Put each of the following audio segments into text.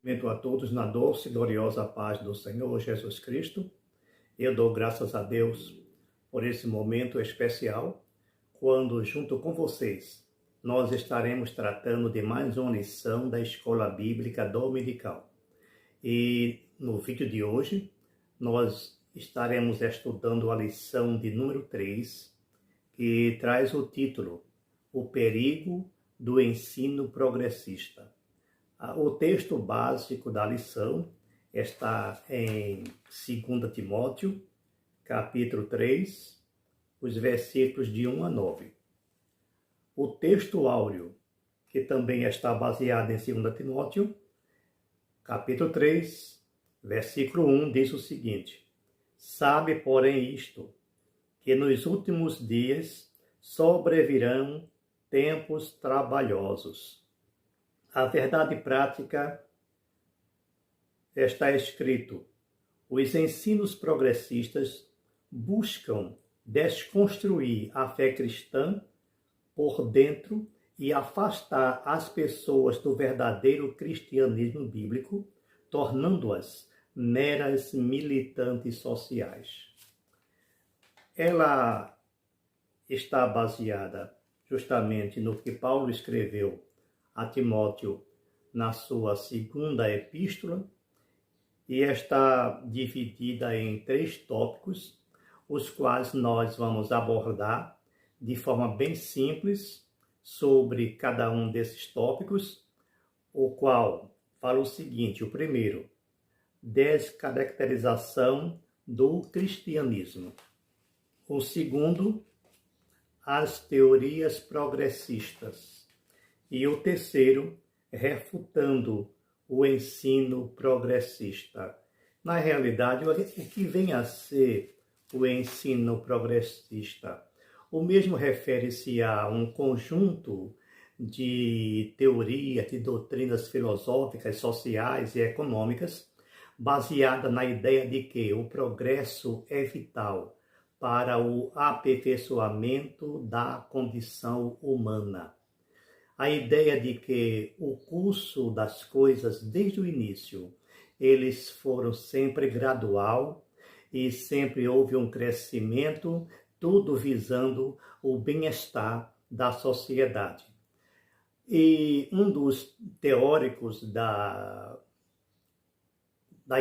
Cumprimento a todos na doce e gloriosa paz do Senhor Jesus Cristo. Eu dou graças a Deus por esse momento especial, quando, junto com vocês, nós estaremos tratando de mais uma lição da Escola Bíblica Dominical. E no vídeo de hoje, nós estaremos estudando a lição de número 3, que traz o título O Perigo do Ensino Progressista. O texto básico da lição está em 2 Timóteo, capítulo 3, os versículos de 1 a 9. O texto áureo, que também está baseado em 2 Timóteo, capítulo 3, versículo 1, diz o seguinte: Sabe, porém, isto, que nos últimos dias sobrevirão tempos trabalhosos. A verdade prática está escrito: os ensinos progressistas buscam desconstruir a fé cristã por dentro e afastar as pessoas do verdadeiro cristianismo bíblico, tornando-as meras militantes sociais. Ela está baseada justamente no que Paulo escreveu a Timóteo na sua segunda epístola, e está dividida em 3 tópicos, os quais nós vamos abordar de forma bem simples sobre cada um desses tópicos, o qual fala o seguinte: o primeiro, descaracterização do cristianismo. O segundo, as teorias progressistas. E o terceiro, refutando o ensino progressista. Na realidade, o que vem a ser o ensino progressista? O mesmo refere-se a um conjunto de teorias, de doutrinas filosóficas, sociais e econômicas, baseada na ideia de que o progresso é vital para o aperfeiçoamento da condição humana. A ideia de que o curso das coisas, desde o início, eles foram sempre gradual e sempre houve um crescimento, tudo visando o bem-estar da sociedade. E um dos teóricos da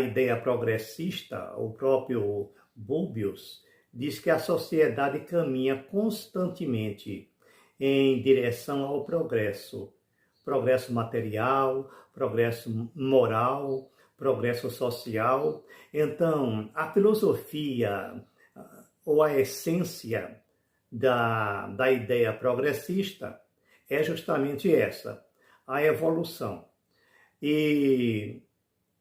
ideia progressista, o próprio Bulbius, diz que a sociedade caminha constantemente em direção ao progresso material, progresso moral, progresso social. Então, a filosofia ou a essência da ideia progressista é justamente essa, a evolução. E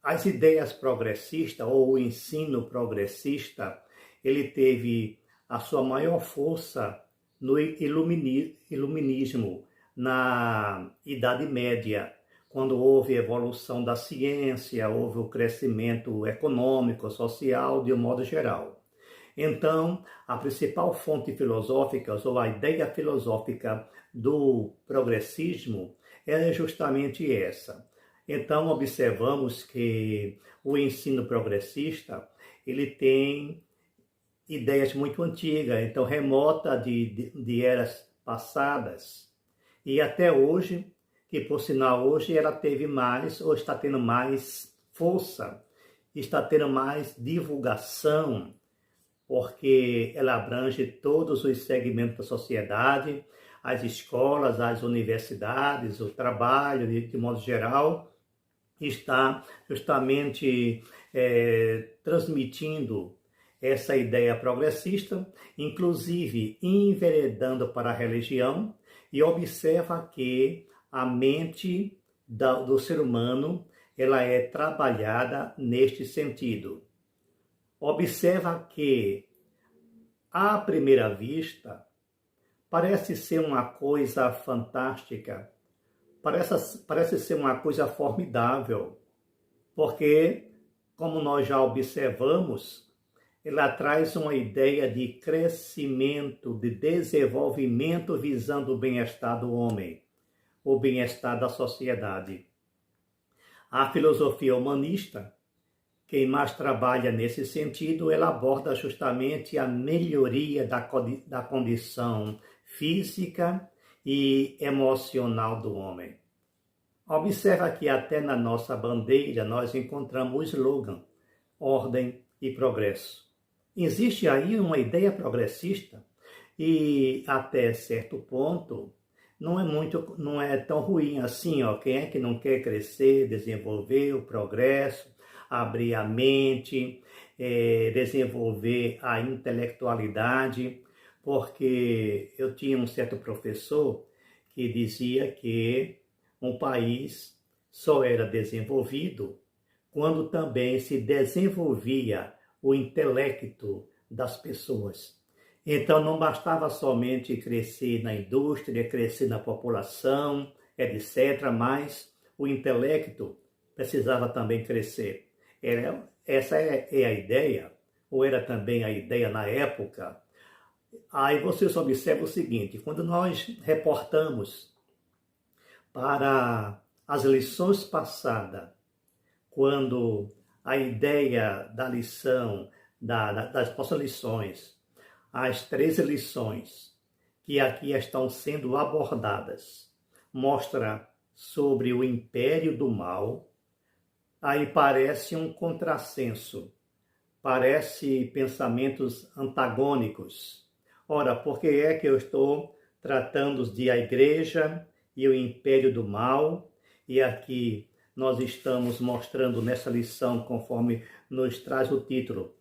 as ideias progressistas ou o ensino progressista, ele teve a sua maior força no iluminismo, na Idade Média, quando houve evolução da ciência, houve o crescimento econômico, social, de um modo geral. Então, a principal fonte filosófica, ou a ideia filosófica do progressismo, é justamente essa. Então, observamos que o ensino progressista, ele tem ideias muito antigas, então remota de eras passadas, e até hoje, que por sinal hoje ela teve mais, ou está tendo mais força, está tendo mais divulgação, porque ela abrange todos os segmentos da sociedade, as escolas, as universidades, o trabalho, de modo geral, está justamente transmitindo essa ideia progressista, inclusive enveredando para a religião, e observa que a mente do ser humano ela é trabalhada neste sentido. Observa que, à primeira vista, parece ser uma coisa fantástica, parece ser uma coisa formidável, porque, como nós já observamos, ela traz uma ideia de crescimento, de desenvolvimento visando o bem-estar do homem, o bem-estar da sociedade. A filosofia humanista, quem mais trabalha nesse sentido, ela aborda justamente a melhoria da condição física e emocional do homem. Observa que até na nossa bandeira nós encontramos o slogan Ordem e Progresso. Existe aí uma ideia progressista e até certo ponto não é tão ruim assim, ó. Quem é que não quer crescer, desenvolver o progresso, abrir a mente, desenvolver a intelectualidade? Porque eu tinha um certo professor que dizia que um país só era desenvolvido quando também se desenvolvia o intelecto das pessoas. Então não bastava somente crescer na indústria, crescer na população, etc., mas o intelecto precisava também crescer. Essa é a ideia, ou era também a ideia na época. Aí vocês observam o seguinte, quando nós reportamos para as lições passadas, quando a ideia da lição, das nossas lições, as 13 lições que aqui estão sendo abordadas, mostra sobre o império do mal, aí parece um contrassenso, parece pensamentos antagônicos. Ora, por que é que eu estou tratando de a igreja e o império do mal, e aqui nós estamos mostrando nessa lição, conforme nos traz o título,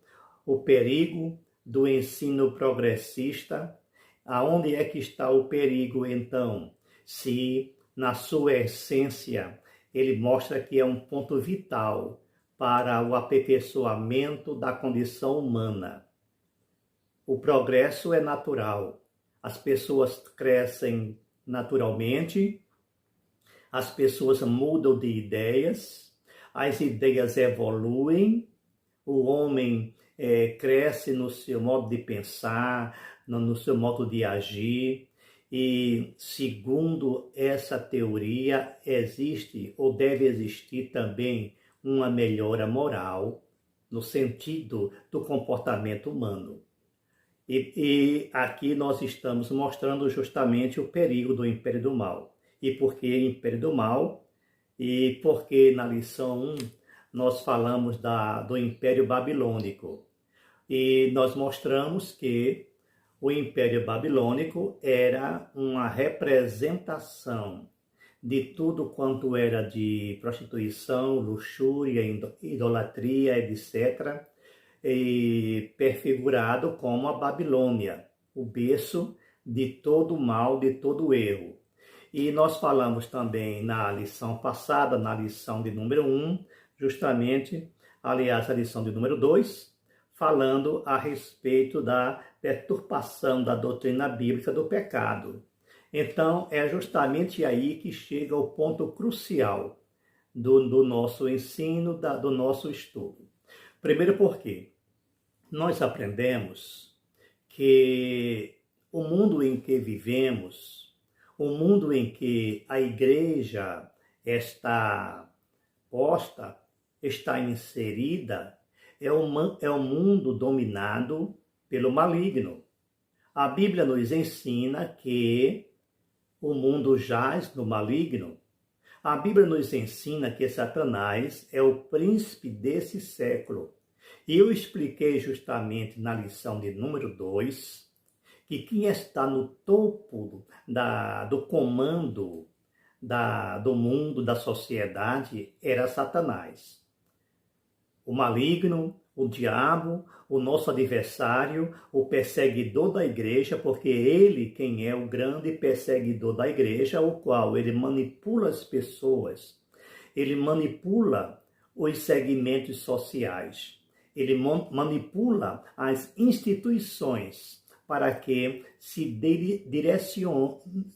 o perigo do ensino progressista. Aonde é que está o perigo, então? Se, na sua essência, ele mostra que é um ponto vital para o aperfeiçoamento da condição humana. O progresso é natural. As pessoas crescem naturalmente, as pessoas mudam de ideias, as ideias evoluem, o homem cresce no seu modo de pensar, no seu modo de agir, e segundo essa teoria existe ou deve existir também uma melhora moral no sentido do comportamento humano. E aqui nós estamos mostrando justamente o perigo do império do mal. E por que império do mal? E porque na lição 1 nós falamos do Império Babilônico. E nós mostramos que o Império Babilônico era uma representação de tudo quanto era de prostituição, luxúria, idolatria, etc., e perfigurado como a Babilônia, o berço de todo mal, de todo erro. E nós falamos também na lição passada, na lição de número 1, justamente, aliás, a lição de número 2, falando a respeito da deturpação da doutrina bíblica do pecado. Então, é justamente aí que chega o ponto crucial do nosso ensino, do nosso estudo. Primeiro porque nós aprendemos que o mundo em que vivemos, o mundo em que a igreja está posta, está inserida, é um mundo dominado pelo maligno. A Bíblia nos ensina que o mundo jaz no maligno. A Bíblia nos ensina que Satanás é o príncipe desse século. E eu expliquei justamente na lição de número 2 que quem está no topo do comando do mundo, da sociedade, era Satanás. O maligno, o diabo, o nosso adversário, o perseguidor da igreja, porque ele quem é o grande perseguidor da igreja, o qual ele manipula as pessoas, ele manipula os segmentos sociais, ele manipula as instituições para que se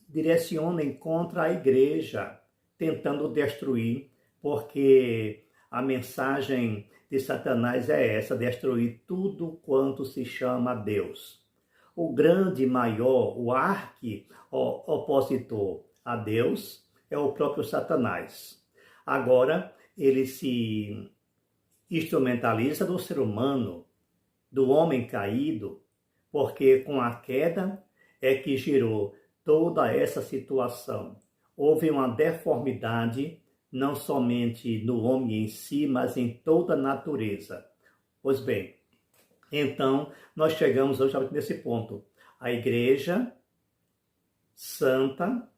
direcionem contra a igreja, tentando destruir, porque a mensagem de Satanás é essa, destruir tudo quanto se chama Deus. O grande, maior, o opositor a Deus é o próprio Satanás. Agora, ele se instrumentaliza do ser humano, do homem caído, porque com a queda é que gerou toda essa situação. Houve uma deformidade, não somente no homem em si, mas em toda a natureza. Pois bem, então nós chegamos hoje nesse ponto. A igreja santa,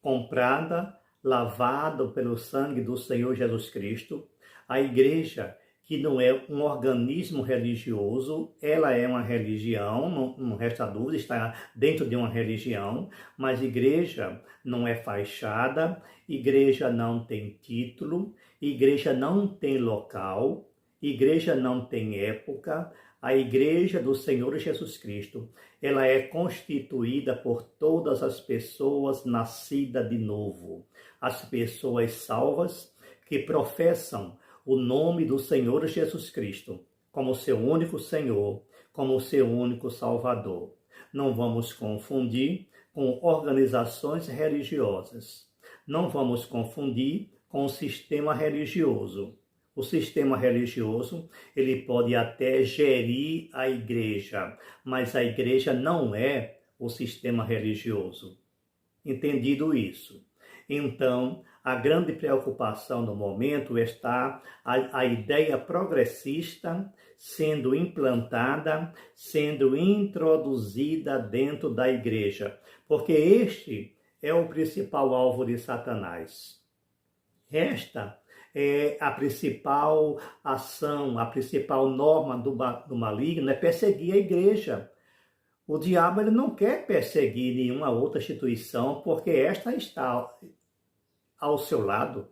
comprada, lavada pelo sangue do Senhor Jesus Cristo, a igreja que não é um organismo religioso, ela é uma religião, não resta dúvida, está dentro de uma religião, mas igreja não é fachada, igreja não tem título, igreja não tem local, igreja não tem época. A igreja do Senhor Jesus Cristo, ela é constituída por todas as pessoas nascidas de novo, as pessoas salvas que professam o nome do Senhor Jesus Cristo como seu único Senhor, como seu único Salvador. Não vamos confundir com organizações religiosas. Não vamos confundir com o sistema religioso. O sistema religioso, ele pode até gerir a igreja, mas a igreja não é o sistema religioso. Entendido isso? Então, a grande preocupação do momento está a ideia progressista sendo implantada, sendo introduzida dentro da igreja, porque este é o principal alvo de Satanás. Esta é a principal ação, a principal norma do maligno é perseguir a igreja. O diabo ele não quer perseguir nenhuma outra instituição, porque esta está ao seu lado.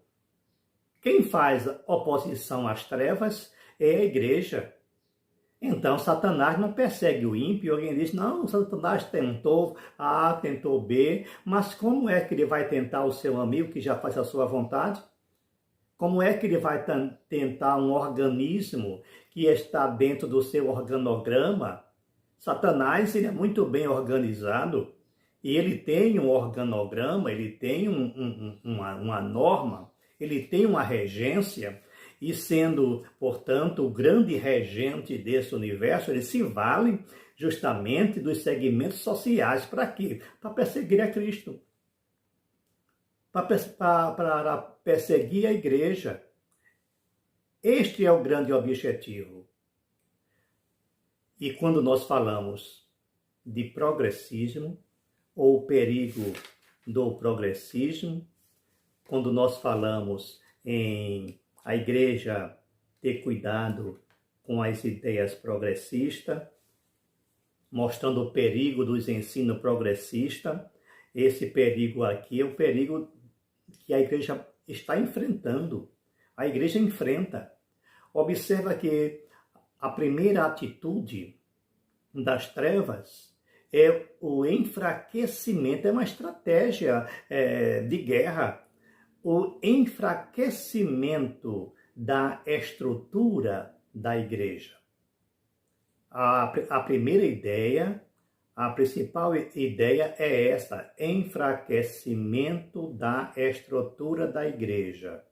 Quem faz oposição às trevas é a igreja. Então, Satanás não persegue o ímpio. Alguém diz, não, Satanás tentou A, tentou B, mas como é que ele vai tentar o seu amigo que já faz a sua vontade? Como é que ele vai tentar um organismo que está dentro do seu organograma? Satanás ele é muito bem organizado e ele tem um organograma, ele tem uma norma, ele tem uma regência e sendo, portanto, o grande regente desse universo, ele se vale justamente dos segmentos sociais. Para quê? Para perseguir a Cristo. Para perseguir a igreja. Este é o grande objetivo. E quando nós falamos de progressismo, ou o perigo do progressismo, quando nós falamos em a igreja ter cuidado com as ideias progressistas, mostrando o perigo dos ensinos progressistas, esse perigo aqui é o perigo que a igreja está enfrentando. A igreja enfrenta. Observa que a primeira atitude das trevas é o enfraquecimento, é uma estratégia de guerra. O enfraquecimento da estrutura da igreja. A primeira ideia, a principal ideia é essa, enfraquecimento da estrutura da igreja.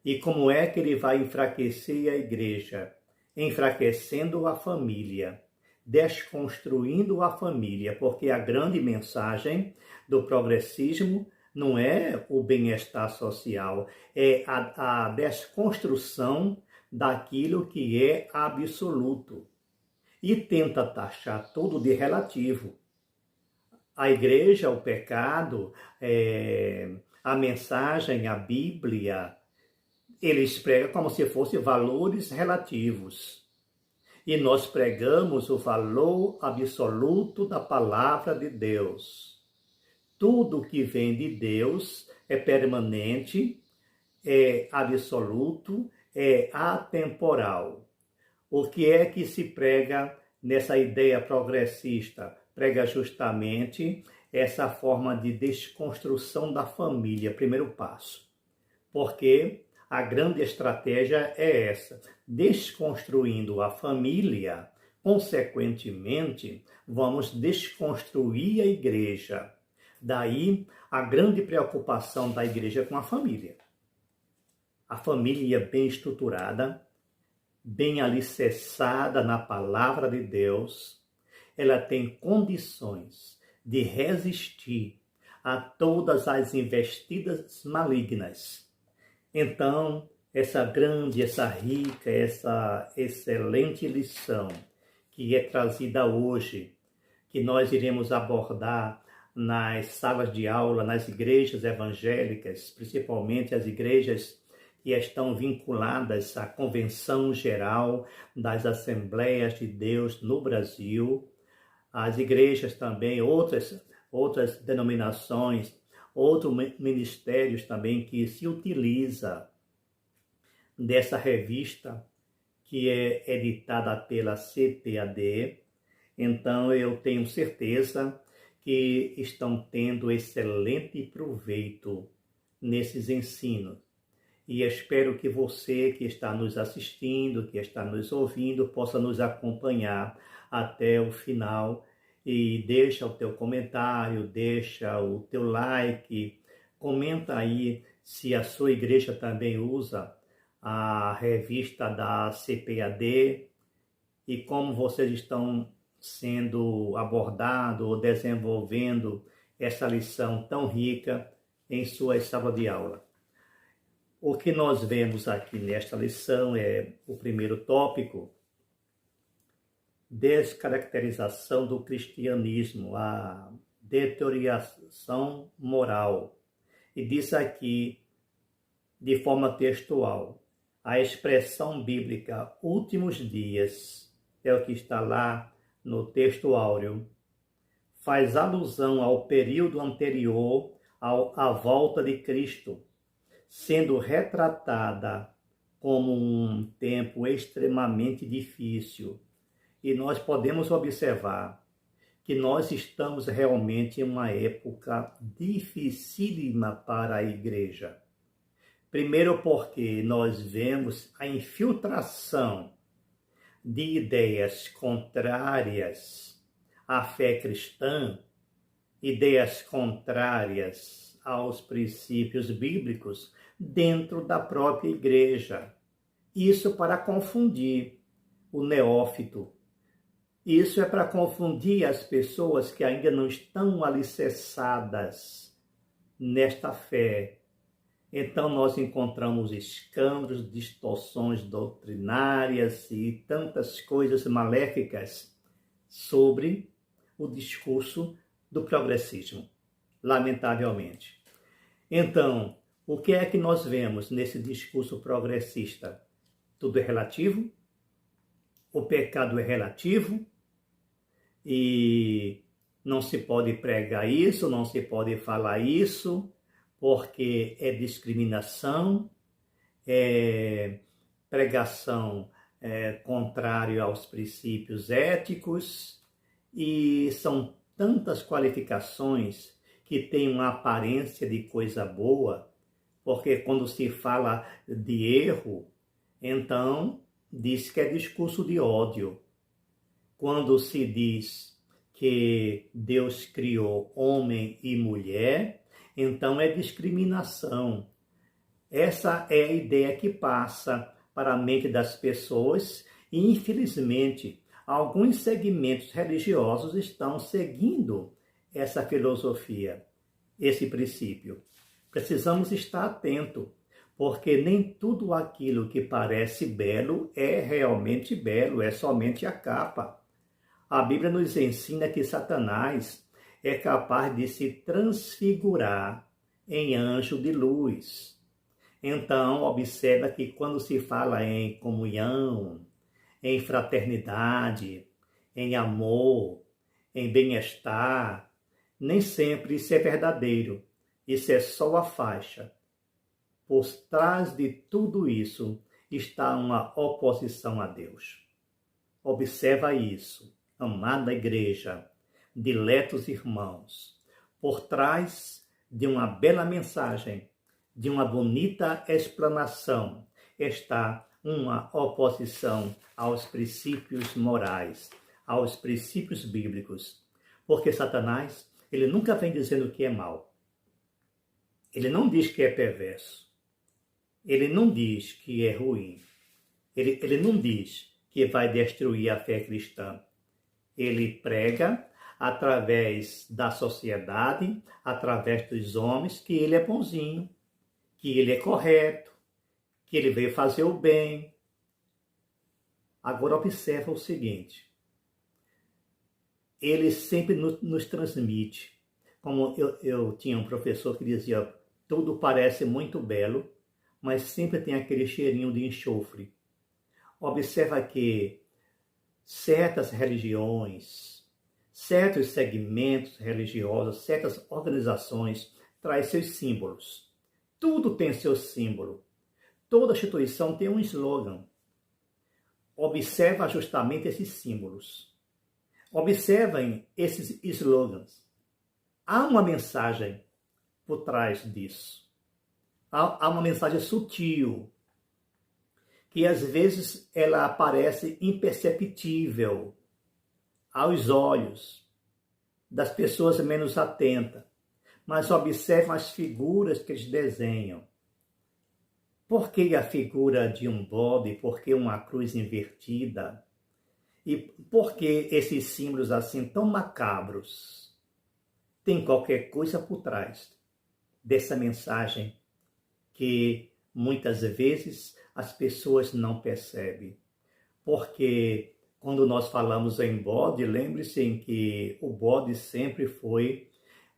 E como é que ele vai enfraquecer a igreja? Enfraquecendo a família, desconstruindo a família, porque a grande mensagem do progressismo não é o bem-estar social, é a desconstrução daquilo que é absoluto. E tenta taxar tudo de relativo. A igreja, o pecado, a mensagem, a Bíblia, eles pregam como se fossem valores relativos. E nós pregamos o valor absoluto da palavra de Deus. Tudo que vem de Deus é permanente, é absoluto, é atemporal. O que é que se prega nessa ideia progressista? Prega justamente essa forma de desconstrução da família, primeiro passo. Porque a grande estratégia é essa, desconstruindo a família, consequentemente, vamos desconstruir a igreja. Daí, a grande preocupação da igreja com a família. A família bem estruturada, bem alicerçada na palavra de Deus, ela tem condições de resistir a todas as investidas malignas. Então, essa grande, essa rica, essa excelente lição que é trazida hoje, que nós iremos abordar nas salas de aula, nas igrejas evangélicas, principalmente as igrejas que estão vinculadas à Convenção Geral das Assembleias de Deus no Brasil, as igrejas também, outras denominações, outros ministérios também que se utiliza dessa revista que é editada pela CPAD. Então eu tenho certeza que estão tendo excelente proveito nesses ensinos. E espero que você que está nos assistindo, que está nos ouvindo, possa nos acompanhar até o final e deixa o teu comentário, deixa o teu like, comenta aí se a sua igreja também usa a revista da CPAD e como vocês estão sendo abordados ou desenvolvendo essa lição tão rica em suas salas de aula. O que nós vemos aqui nesta lição é o primeiro tópico, descaracterização do cristianismo, a deterioração moral. E diz aqui, de forma textual, a expressão bíblica últimos dias, é o que está lá no texto áureo, faz alusão ao período anterior à volta de Cristo, sendo retratada como um tempo extremamente difícil. E nós podemos observar que nós estamos realmente em uma época dificílima para a igreja. Primeiro porque nós vemos a infiltração de ideias contrárias à fé cristã, ideias contrárias aos princípios bíblicos dentro da própria igreja. Isso para confundir o neófito. Isso é para confundir as pessoas que ainda não estão alicerçadas nesta fé. Então nós encontramos escândalos, distorções doutrinárias e tantas coisas maléficas sobre o discurso do progressismo, lamentavelmente. Então, o que é que nós vemos nesse discurso progressista? Tudo é relativo, o pecado é relativo e não se pode pregar isso, não se pode falar isso, porque é discriminação, é pregação contrária aos princípios éticos, e são tantas qualificações que têm uma aparência de coisa boa, porque quando se fala de erro, então diz que é discurso de ódio. Quando se diz que Deus criou homem e mulher, então é discriminação. Essa é a ideia que passa para a mente das pessoas e, infelizmente, alguns segmentos religiosos estão seguindo essa filosofia, esse princípio. Precisamos estar atentos, porque nem tudo aquilo que parece belo é realmente belo, é somente a capa. A Bíblia nos ensina que Satanás é capaz de se transfigurar em anjo de luz. Então, observa que quando se fala em comunhão, em fraternidade, em amor, em bem-estar, nem sempre isso é verdadeiro. Isso é só a faixa. Por trás de tudo isso está uma oposição a Deus. Observa isso, amada igreja, diletos irmãos. Por trás de uma bela mensagem, de uma bonita explanação, está uma oposição aos princípios morais, aos princípios bíblicos. Porque Satanás, ele nunca vem dizendo que é mal. Ele não diz que é perverso. ele não diz que é ruim. Ele não diz que vai destruir a fé cristã. Ele prega através da sociedade, através dos homens, que ele é bonzinho, que ele é correto, que ele veio fazer o bem. Agora observa o seguinte, ele sempre nos transmite, como eu tinha um professor que dizia, tudo parece muito belo, mas sempre tem aquele cheirinho de enxofre. Observa que certas religiões, certos segmentos religiosos, certas organizações trazem seus símbolos. Tudo tem seu símbolo. Toda instituição tem um slogan. Observa justamente esses símbolos. Observem esses slogans. Há uma mensagem por trás disso. Há uma mensagem sutil, que às vezes ela aparece imperceptível aos olhos das pessoas menos atentas, mas observam as figuras que eles desenham. Por que a figura de um bode? Por que uma cruz invertida? E por que esses símbolos assim tão macabros? Tem qualquer coisa por trás dessa mensagem que muitas vezes as pessoas não percebem. Porque quando nós falamos em bode, lembre-se que o bode sempre foi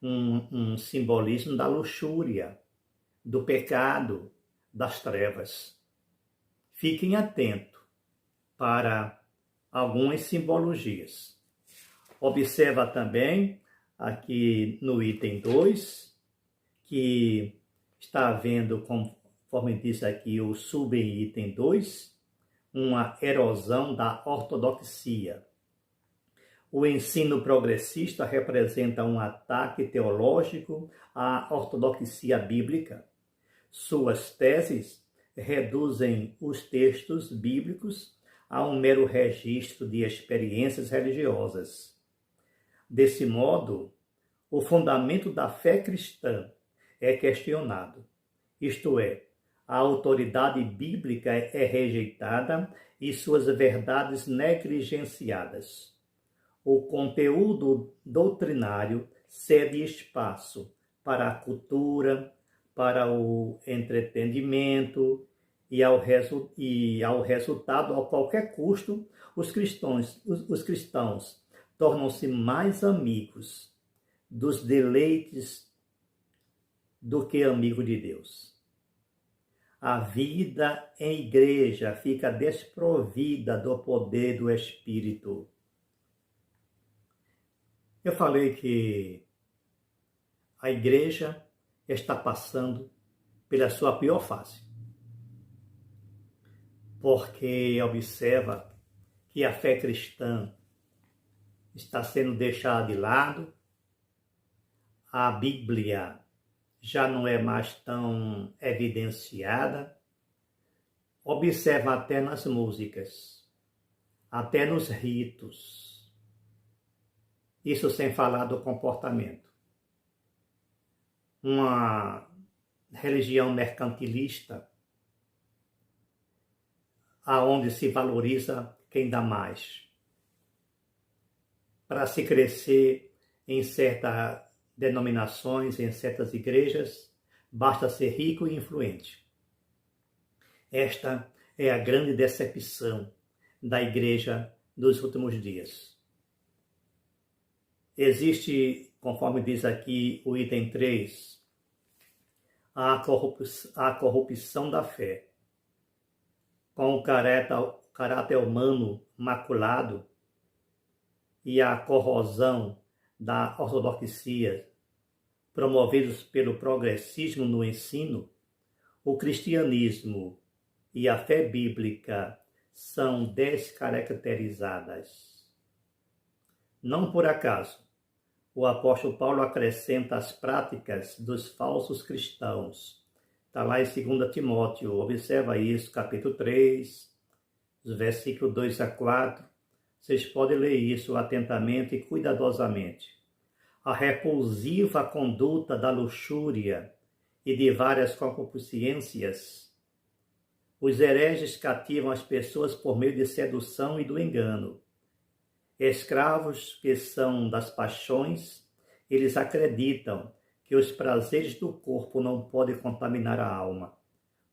um simbolismo da luxúria, do pecado, das trevas. Fiquem atentos para algumas simbologias. Observa também aqui no item 2, que está havendo, conforme diz aqui o subitem 2, uma erosão da ortodoxia. O ensino progressista representa um ataque teológico à ortodoxia bíblica. Suas teses reduzem os textos bíblicos a um mero registro de experiências religiosas. Desse modo, o fundamento da fé cristã é questionado, isto é, a autoridade bíblica é rejeitada e suas verdades negligenciadas. O conteúdo doutrinário cede espaço para a cultura, para o entretenimento e ao resultado, a qualquer custo, os cristãos tornam-se mais amigos dos deleites do que amigo de Deus. A vida em igreja fica desprovida do poder do Espírito. Eu falei que a igreja está passando pela sua pior fase, porque observa que a fé cristã está sendo deixada de lado, a Bíblia já não é mais tão evidenciada. Observa até nas músicas, até nos ritos. Isso sem falar do comportamento. Uma religião mercantilista, aonde se valoriza quem dá mais. Para se crescer em certas denominações, em certas igrejas, basta ser rico e influente. Esta é a grande decepção da igreja dos últimos dias. Existe, conforme diz aqui o item 3, a corrupção da fé, com o caráter humano maculado e a corrosão da ortodoxia, promovidos pelo progressismo no ensino, o cristianismo e a fé bíblica são descaracterizadas. Não por acaso, o apóstolo Paulo acrescenta as práticas dos falsos cristãos. Está lá em 2 Timóteo, observa isso, capítulo 3, os versículos 2 a 4. Vocês podem ler isso atentamente e cuidadosamente. A repulsiva conduta da luxúria e de várias concupiscências Os hereges cativam as pessoas por meio de sedução e do engano. Escravos que são das paixões, eles acreditam que os prazeres do corpo não podem contaminar a alma.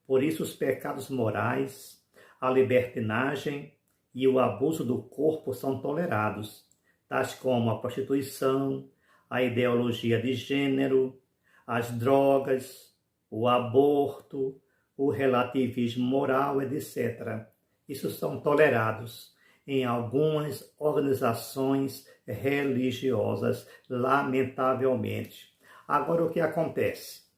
Por isso, os pecados morais, a libertinagem e o abuso do corpo são tolerados, tais como a prostituição, a ideologia de gênero, as drogas, o aborto, o relativismo moral, etc. Isso são tolerados em algumas organizações religiosas, lamentavelmente. Agora, o que acontece?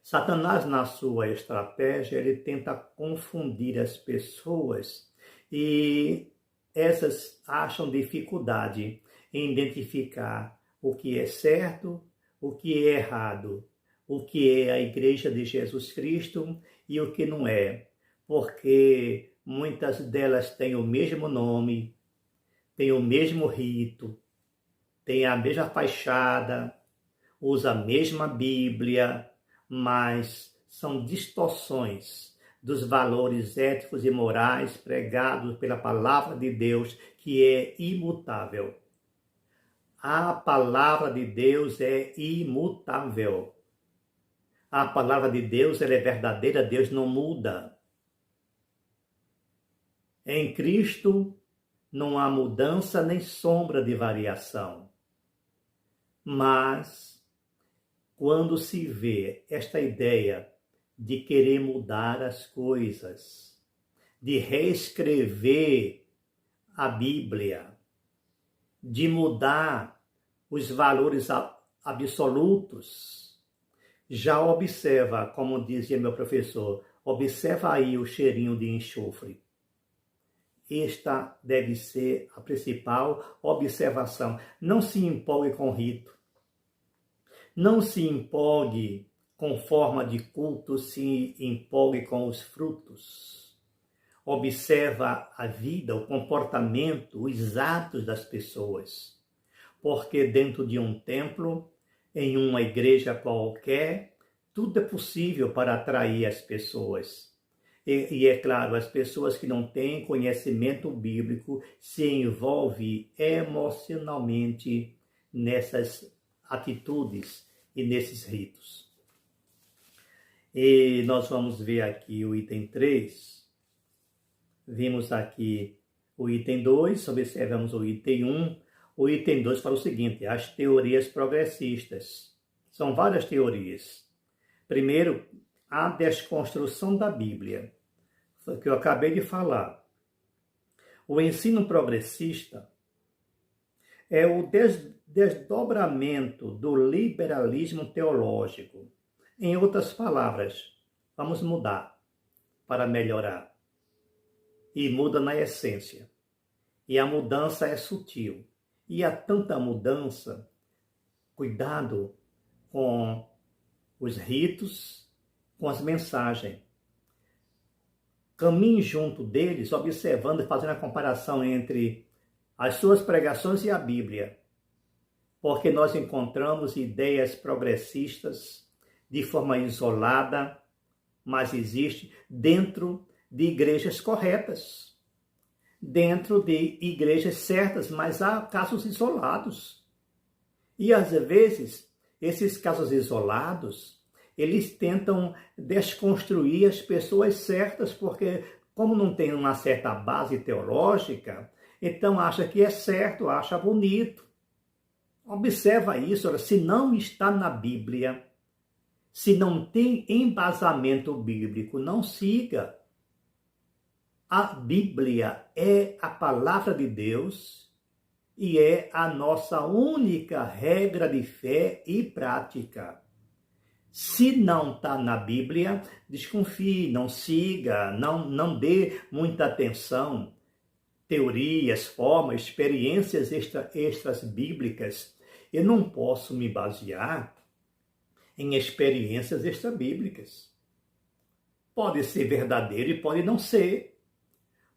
Satanás, na sua estratégia, ele tenta confundir as pessoas e essas acham dificuldade em identificar o que é certo, o que é errado, o que é a Igreja de Jesus Cristo e o que não é, porque muitas delas têm o mesmo nome, têm o mesmo rito, têm a mesma fachada, usam a mesma Bíblia, mas são distorções dos valores éticos e morais pregados pela palavra de Deus, que é imutável. A palavra de Deus é imutável. A palavra de Deus, ela é verdadeira, Deus não muda. Em Cristo não há mudança nem sombra de variação. Mas quando se vê esta ideia de querer mudar as coisas, de reescrever a Bíblia, de mudar os valores absolutos, já observa, como dizia meu professor, observa aí o cheirinho de enxofre. Esta deve ser a principal observação. Não se empolgue com rito. Não se empolgue com forma de culto, se empolgue com os frutos. Observa a vida, o comportamento, os atos das pessoas. Porque dentro de um templo, em uma igreja qualquer, tudo é possível para atrair as pessoas. E é claro, as pessoas que não têm conhecimento bíblico se envolvem emocionalmente nessas atitudes e nesses ritos. E nós vamos ver aqui o item 3. Vimos aqui o item 2, observamos o item 1. O item 2 fala o seguinte: as teorias progressistas. São várias teorias. Primeiro, a desconstrução da Bíblia, que eu acabei de falar. O ensino progressista é o desdobramento do liberalismo teológico. Em outras palavras, vamos mudar para melhorar. E muda na essência. E a mudança é sutil. E há tanta mudança, cuidado com os ritos, com as mensagens. Caminhe junto deles, observando e fazendo a comparação entre as suas pregações e a Bíblia. Porque nós encontramos ideias progressistas de forma isolada, mas existe dentro de igrejas corretas, dentro de igrejas certas, mas há casos isolados. E às vezes, esses casos isolados, eles tentam desconstruir as pessoas certas, porque como não tem uma certa base teológica, então acha que é certo, acha bonito. Observa isso, olha, se não está na Bíblia, se não tem embasamento bíblico, não siga. A Bíblia é a palavra de Deus e é a nossa única regra de fé e prática. Se não está na Bíblia, desconfie, não siga, não dê muita atenção. Teorias, formas, experiências extras bíblicas. Eu não posso me basear em experiências extrabíblicas. Pode ser verdadeiro e pode não ser.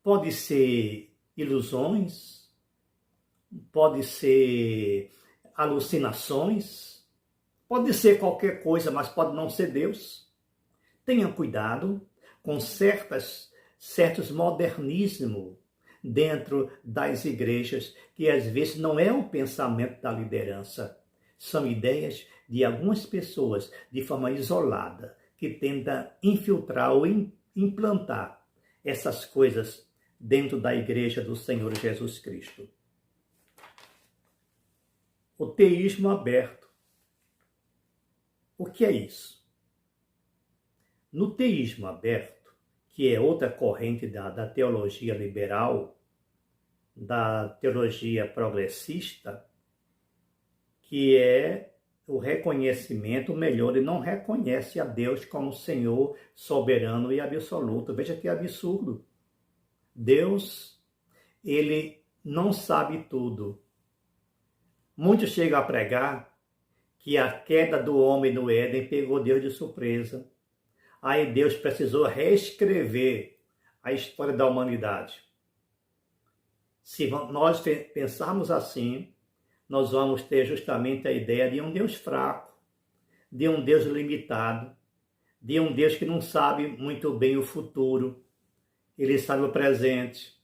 Pode ser ilusões, pode ser alucinações, pode ser qualquer coisa, mas pode não ser Deus. Tenha cuidado com certos modernismos dentro das igrejas, que às vezes não é o pensamento da liderança. São ideias de algumas pessoas, de forma isolada, que tentam infiltrar ou implantar essas coisas dentro da igreja do Senhor Jesus Cristo. O teísmo aberto. O que é isso? No teísmo aberto, que é outra corrente da teologia liberal, da teologia progressista, que é o reconhecimento, melhor, ele não reconhece a Deus como Senhor soberano e absoluto. Veja que absurdo. Deus, ele não sabe tudo. Muitos chegam a pregar que a queda do homem no Éden pegou Deus de surpresa. Aí Deus precisou reescrever a história da humanidade. Se nós pensarmos assim, nós vamos ter justamente a ideia de um Deus fraco, de um Deus limitado, de um Deus que não sabe muito bem o futuro, ele sabe o presente.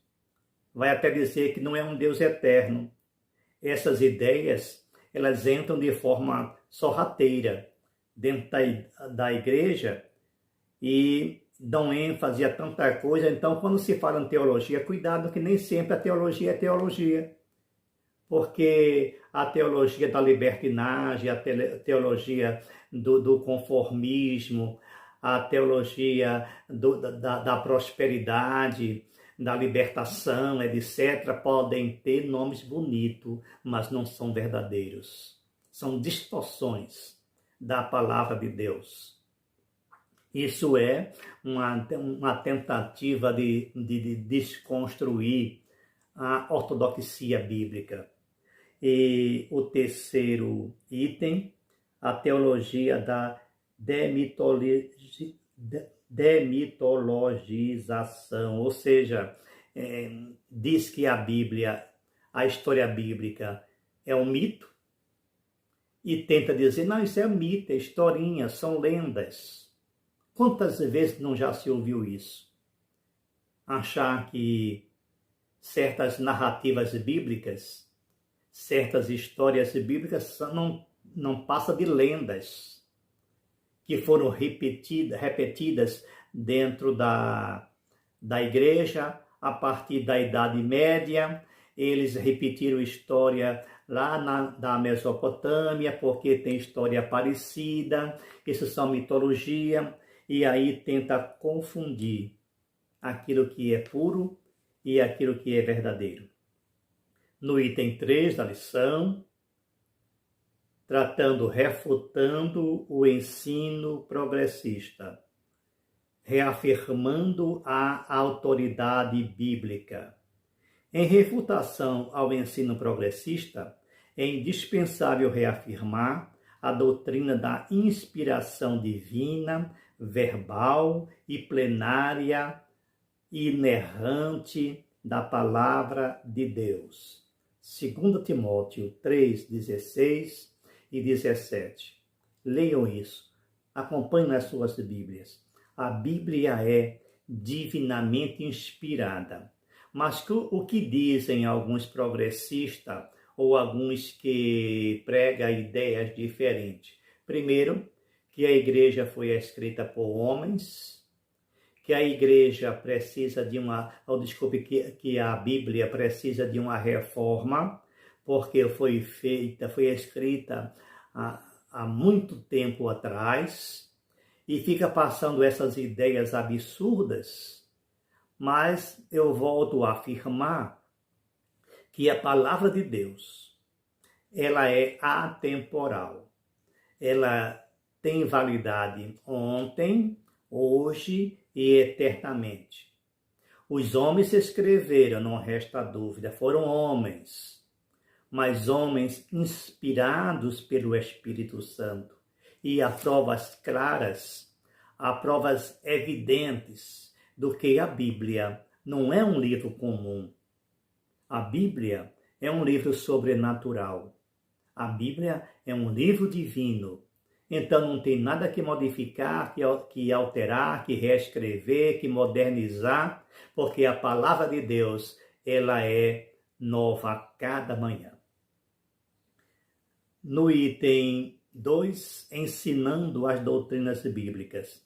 Vai até dizer que não é um Deus eterno. Essas ideias, elas entram de forma sorrateira dentro da igreja e dão ênfase a tanta coisa. Então, quando se fala em teologia, cuidado que nem sempre a teologia é teologia. Porque a teologia da libertinagem, a teologia do conformismo, a teologia da prosperidade, da libertação, etc., podem ter nomes bonitos, mas não são verdadeiros. São distorções da palavra de Deus. Isso é uma tentativa de desconstruir a ortodoxia bíblica. E o terceiro item, a teologia da demitologização, ou seja, diz que a Bíblia, a história bíblica é um mito e tenta dizer, não, isso é mito, é historinha, são lendas. Quantas vezes não já se ouviu isso? Achar que certas narrativas bíblicas, certas histórias bíblicas não passam de lendas que foram repetidas dentro da igreja a partir da Idade Média. Eles repetiram história lá da Mesopotâmia, porque tem história parecida, isso são mitologia, e aí tenta confundir aquilo que é puro e aquilo que é verdadeiro. No item 3 da lição, refutando o ensino progressista, reafirmando a autoridade bíblica. Em refutação ao ensino progressista, é indispensável reafirmar a doutrina da inspiração divina, verbal e plenária, inerrante da palavra de Deus. 2 Timóteo 3, 16 e 17. Leiam isso. Acompanhem nas suas Bíblias. A Bíblia é divinamente inspirada. Mas o que dizem alguns progressistas ou alguns que pregam ideias diferentes? Primeiro, que a igreja foi escrita por homens, que a igreja precisa de que a Bíblia precisa de uma reforma, porque foi escrita há muito tempo atrás, e fica passando essas ideias absurdas. Mas eu volto a afirmar que a palavra de Deus, ela é atemporal. Ela tem validade ontem, hoje e eternamente. Os homens escreveram, não resta dúvida, foram homens, mas homens inspirados pelo Espírito Santo. E há provas claras, há provas evidentes do que a Bíblia não é um livro comum. A Bíblia é um livro sobrenatural. A Bíblia é um livro divino. Então não tem nada que modificar, que alterar, que reescrever, que modernizar, porque a palavra de Deus, ela é nova a cada manhã. No item 2, ensinando as doutrinas bíblicas.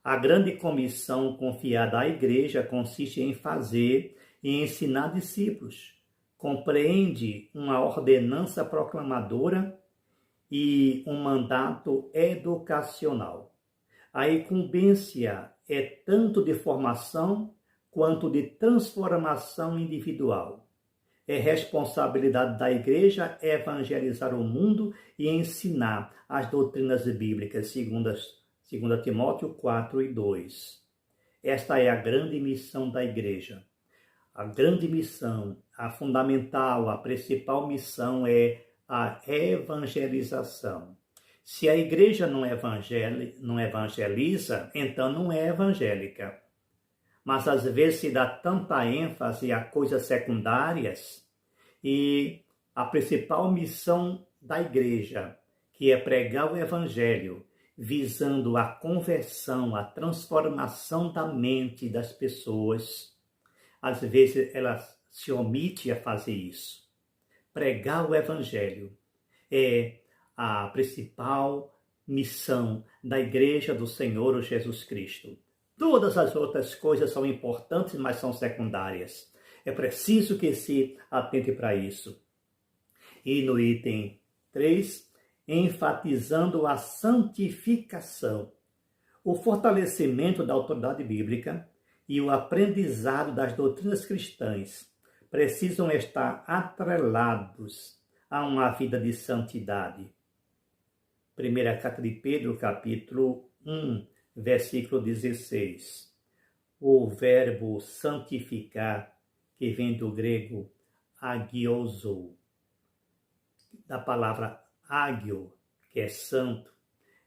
A grande comissão confiada à igreja consiste em fazer e ensinar discípulos. Compreende uma ordenança proclamadora e um mandato educacional. A incumbência é tanto de formação quanto de transformação individual. É responsabilidade da igreja evangelizar o mundo e ensinar as doutrinas bíblicas, segundo Timóteo 4:2. Esta é a grande missão da igreja. A grande missão, a fundamental, a principal missão é a evangelização. Se a igreja não evangeliza, então não é evangélica. Mas às vezes se dá tanta ênfase a coisas secundárias e a principal missão da igreja, que é pregar o evangelho, visando a conversão, a transformação da mente das pessoas, às vezes ela se omite a fazer isso. Pregar o evangelho é a principal missão da igreja do Senhor Jesus Cristo. Todas as outras coisas são importantes, mas são secundárias. É preciso que se atente para isso. E no item 3, enfatizando a santificação, o fortalecimento da autoridade bíblica e o aprendizado das doutrinas cristãs precisam estar atrelados a uma vida de santidade. Primeira carta de Pedro, capítulo 1, versículo 16. O verbo santificar, que vem do grego agioso, da palavra agio, que é santo,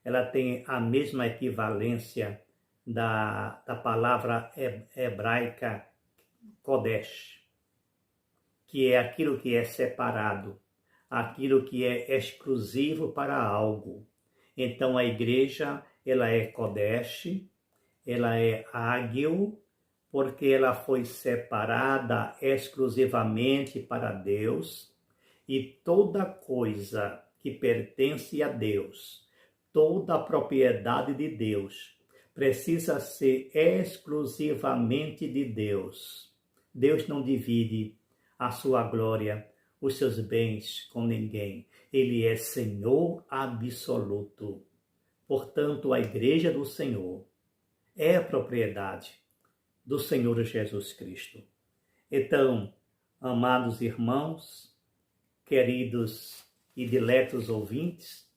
ela tem a mesma equivalência da palavra hebraica kodesh, que é aquilo que é separado, aquilo que é exclusivo para algo. Então a igreja, ela é kodesh, ela é ágil, porque ela foi separada exclusivamente para Deus, e toda coisa que pertence a Deus, toda a propriedade de Deus, precisa ser exclusivamente de Deus. Deus não divide a sua glória, os seus bens com ninguém. Ele é Senhor absoluto. Portanto, a igreja do Senhor é a propriedade do Senhor Jesus Cristo. Então, amados irmãos, queridos e diletos ouvintes,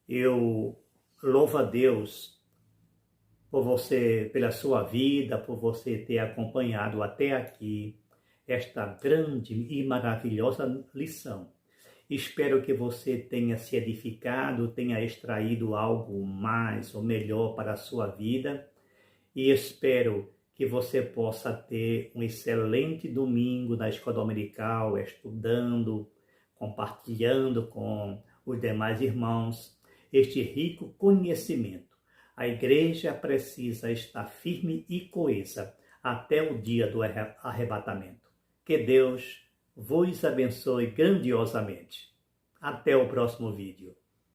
eu louvo a Deus por você, pela sua vida, por você ter acompanhado até aqui esta grande e maravilhosa lição. Espero que você tenha se edificado, tenha extraído algo mais ou melhor para a sua vida e espero que você possa ter um excelente domingo na escola dominical, estudando, compartilhando com os demais irmãos este rico conhecimento. A igreja precisa estar firme e coesa até o dia do arrebatamento. Que Deus vos abençoe grandiosamente. Até o próximo vídeo.